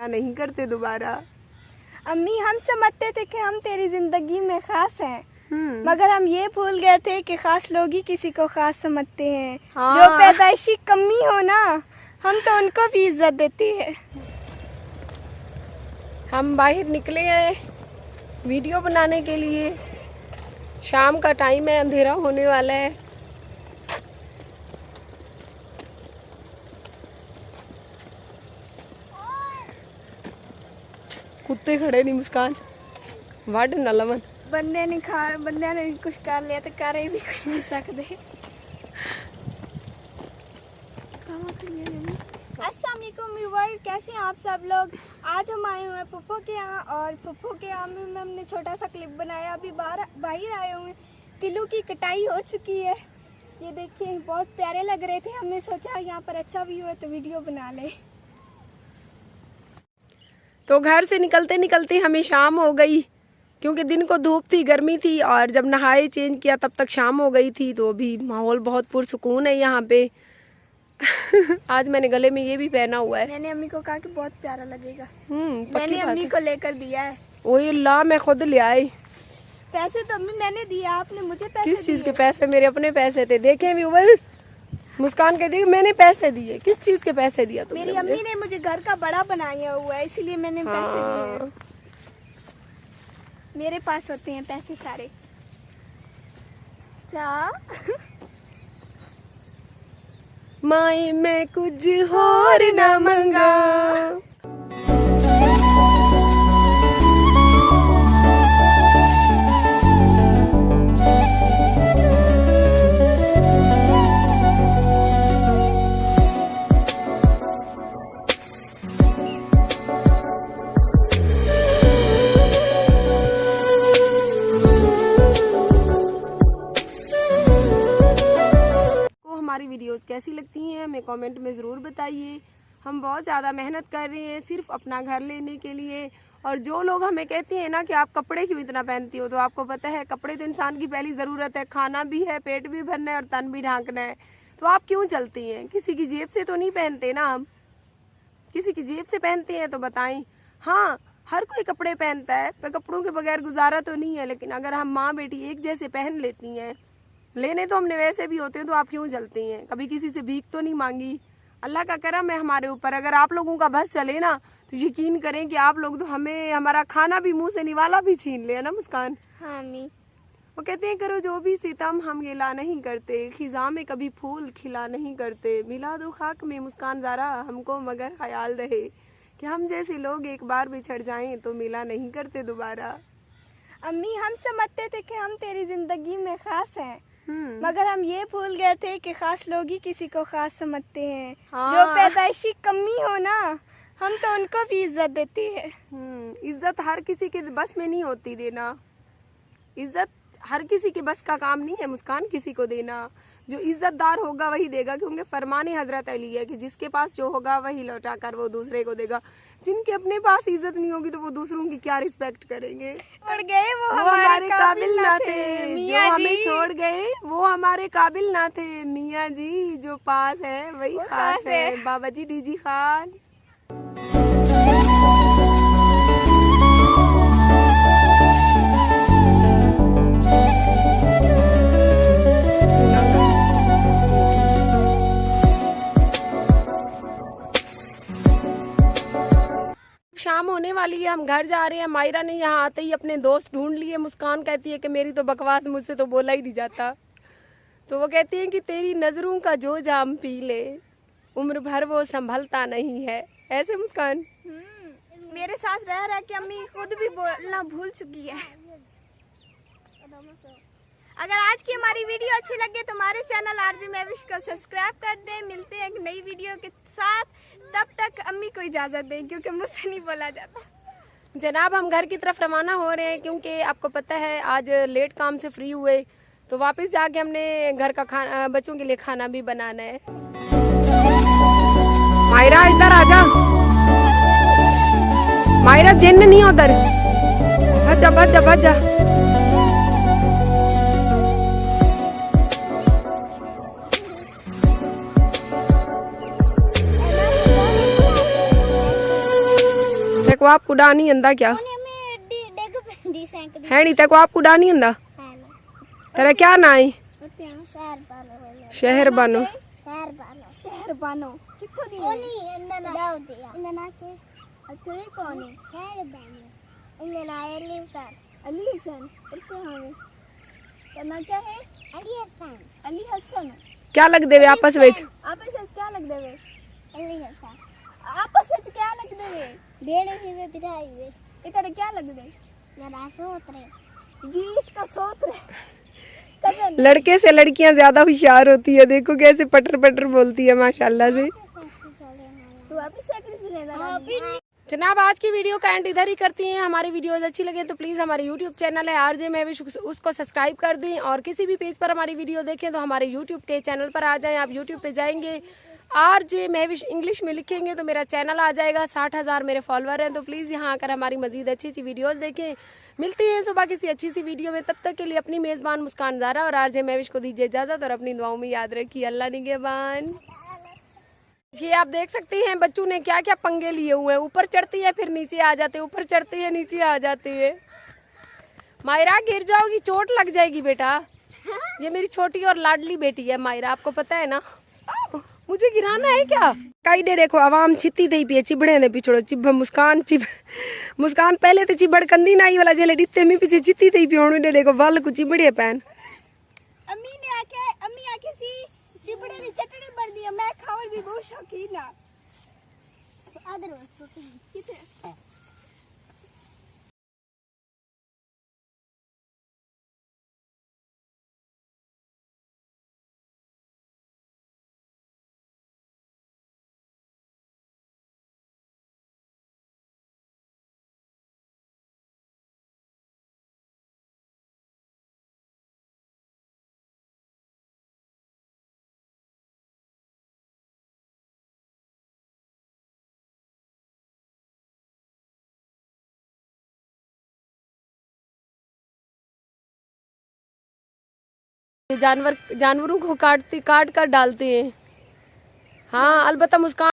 नहीं करते दोबारा। अम्मी हम समझते थे कि हम तेरी जिंदगी में खास हैं, मगर हम ये भूल गए थे कि खास लोग ही किसी को खास समझते हैं। हाँ। जो पैदाइशी कमी हो ना, हम तो उनको भी इज्जत देते हैं। हम बाहर निकले हैं वीडियो बनाने के लिए। शाम का टाइम है, अंधेरा होने वाला है। कुत्ते खड़े नहीं मुस्कान, वड न लवन। बंदे ने कुछ कर लिया तो करे भी कुछ नहीं सकते। अस्सलाम वालेकुम व्यूअर, कैसे हैं आप सब लोग। आज हम आए हुए हैं फुफ्फो के यहाँ, और फुफ्फो के यहाँ में हमने छोटा सा क्लिप बनाया। अभी बाहर आए हुए हैं, तिलों की कटाई हो चुकी है। ये देखिए बहुत प्यारे लग रहे थे। हमने सोचा यहाँ पर अच्छा व्यू है तो वीडियो बना ले। तो घर से निकलते निकलते हमें शाम हो गई, क्योंकि दिन को धूप थी, गर्मी थी, और जब नहाए चेंज किया तब तक शाम हो गई थी। तो अभी माहौल बहुत पुरसुकून है यहाँ पे। आज मैंने गले में ये भी पहना हुआ है। मैंने अम्मी को कहा कि बहुत प्यारा लगेगा। मैंने अम्मी को लेकर दिया है। ओए अल्लाह, मैं खुद ले आई। पैसे तो अम्मी मैंने दिए, आपने मुझे पैसे किस चीज़ के पैसे? मेरे अपने पैसे थे। देखें व्यूअर, मुस्कान कहती है मैंने पैसे दिए। किस चीज़ के पैसे दिया तुमने? मेरी अम्मी ने मुझे घर का बड़ा बनाया हुआ है, इसीलिए मैंने पैसे दिए। मेरे पास होते हैं पैसे सारे। क्या माई मैं कुछ और ना मंगा। हमारी वीडियोस कैसी लगती हैं हमें कमेंट में ज़रूर बताइए। हम बहुत ज़्यादा मेहनत कर रहे हैं सिर्फ अपना घर लेने के लिए। और जो लोग हमें कहते हैं ना कि आप कपड़े क्यों इतना पहनती हो, तो आपको पता है कपड़े तो इंसान की पहली ज़रूरत है। खाना भी है, पेट भी भरना है और तन भी ढांकना है। तो आप क्यों चलती हैं? किसी की जेब से तो नहीं पहनते ना हम। किसी की जेब से पहनते हैं तो बताएं। हाँ, हर कोई कपड़े पहनता है, पर कपड़ों के बगैर गुजारा तो नहीं है। लेकिन अगर हम माँ बेटी एक जैसे पहन लेती हैं, लेने तो हमने वैसे भी होते हैं, तो आप क्यों जलती हैं? कभी किसी से भीख तो नहीं मांगी। अल्लाह का करम है हमारे ऊपर। अगर आप लोगों का बस चले ना, तो यकीन करें कि आप लोग तो हमें हमारा खाना भी मुंह से निवाला भी छीन ले ना मुस्कान। हाँ अम्मी। वो कहते हैं करो जो भी सितम हम गिला नहीं करते, खिजा में कभी फूल खिला नहीं करते, मिला दो खाक में मुस्कान ज़रा हमको मगर ख्याल रहे कि हम जैसे लोग एक बार बिछड़ जाएं तो मिला नहीं करते दोबारा। अम्मी हम समझते थे कि हम तेरी जिंदगी में खास हैं, मगर हम ये भूल गए थे कि खास लोग ही किसी को खास समझते हैं। हाँ। जो पैदाइशी कमी हो ना, हम तो उनको भी इज्जत देते हैं। इज्जत हर किसी के बस में नहीं होती देना। इज्जत हर किसी के बस का काम नहीं है मुस्कान, किसी को देना। जो इज्जतदार होगा वही देगा, क्योंकि फरमाने हजरत अली है कि जिसके पास जो होगा वही लौटा कर वो दूसरे को देगा। जिनके अपने पास इज्जत नहीं होगी तो वो दूसरों की क्या रिस्पेक्ट करेंगे। और गए वो हमारे काबिल ना थे, जो हमें छोड़ गए वो हमारे काबिल ना थे। मियाँ जी जो पास है वही खास है। बाबा जी डीजी खान। शाम होने वाली है, हम घर जा रहे हैं। मायरा ने यहाँ आते ही अपने दोस्त ढूंढ लिए। मुस्कान कहती है कि मेरी तो बकवास मुझसे तो बोला ही नहीं जाता। तो वो कहती हैं कि तेरी नज़रों का जो जाम पी ले, उम्र भर वो संभलता नहीं है। ऐसे मुस्कान मेरे साथ रह के अम्मी खुद भी बोलना भूल चुकी है। अगर आज की हमारी वीडियो अच्छी लगे तो हमारे चैनल आरजे महविश को सब्सक्राइब कर दें। मिलते हैं एक नई वीडियो के साथ, तब तक अम्मी को इजाज़त दें क्योंकि मुझसे नहीं बोला जाता। जनाब हम घर की तरफ रवाना हो रहे हैं, क्योंकि आपको पता है आज लेट काम से फ्री हुए, तो वापस जाके हमने घर का खाना, बच्चों के लिए खाना भी बनाना है। मायरा इधर आजा। मायरा जिन्न नहीं उधर, भज जा भज जा भज जा। तेको आपको डा नहीं आंदा क्या है नहीं तेको आपको डा नहीं आंदा तेरा क्या ना है शहर बानो शहर बानो कित्थों दी कोनी इंदा ना के अच्छा ये कौन है शहर बानो इंदा ना अली हसन कित्थे हमें तेरा क्या है अली हसन क्या लग देवे आपस में क्या लग देवे अली हसन आपस में क्या लग देवे बेड़े ही बिठाई वे इधर क्या लग दे मेरा सोतरे जी इसका सोतरे कजन लड़के से लड़कियां ज्यादा होशियार होती है, देखो कैसे पटर पटर बोलती है माशाल्लाह से। तू अभी साइकिल से लेना जनाब आज की वीडियो का एंड इधर ही करती हैं। हमारी वीडियोस अच्छी लगे तो प्लीज़ हमारे यूट्यूब चैनल है आरजे महविश, उसको सब्सक्राइब कर दें और किसी भी पेज पर हमारी वीडियो देखें तो हमारे यूट्यूब के चैनल पर आ जाएं। आप यूट्यूब पे जाएंगे आरजे महविश इंग्लिश में लिखेंगे तो मेरा चैनल आ जाएगा। 60,000 मेरे फॉलोअर हैं, तो प्लीज़ यहाँ आकर हमारी मजीद अच्छी अच्छी वीडियोज़ देखें। मिलती है सुबह किसी अच्छी सी वीडियो में, तब तक के लिए अपनी मेज़बान मुस्कान ज़ारा और आरजे महविश को दीजिए इजाज़त और अपनी दुआओं में याद रखिए। अल्लाह निगहबान। ये आप देख सकते हैं बच्चों ने क्या क्या पंगे लिए हुए हैं, ऊपर चढ़ती है फिर नीचे आ जाते हैं, ऊपर चढ़ती है नीचे आ जाते हैं। मायरा गिर जाओगी, चोट लग जाएगी बेटा। ये मेरी छोटी और लाडली बेटी है मायरा, आपको पता है ना। मुझे गिराना है क्या? कई दे देखो आवाम छित्ती थी पिए चिबड़े ने पिछड़ो चिब मुस्कान मुस्कान पहले तो चिबड़ कंदी नाई वाला जेले डित्ते में पीछे छित्ती थी पियोणु दे देखो वल को चिबड़े पैन अम्मी आके सी चिबड़े ने चटनी भर दिया। मैं खावर भी बहुत शौकीन ना आदर कितने जानवरों को काट कर डालते हैं। हाँ अलबत्ता मुस्कान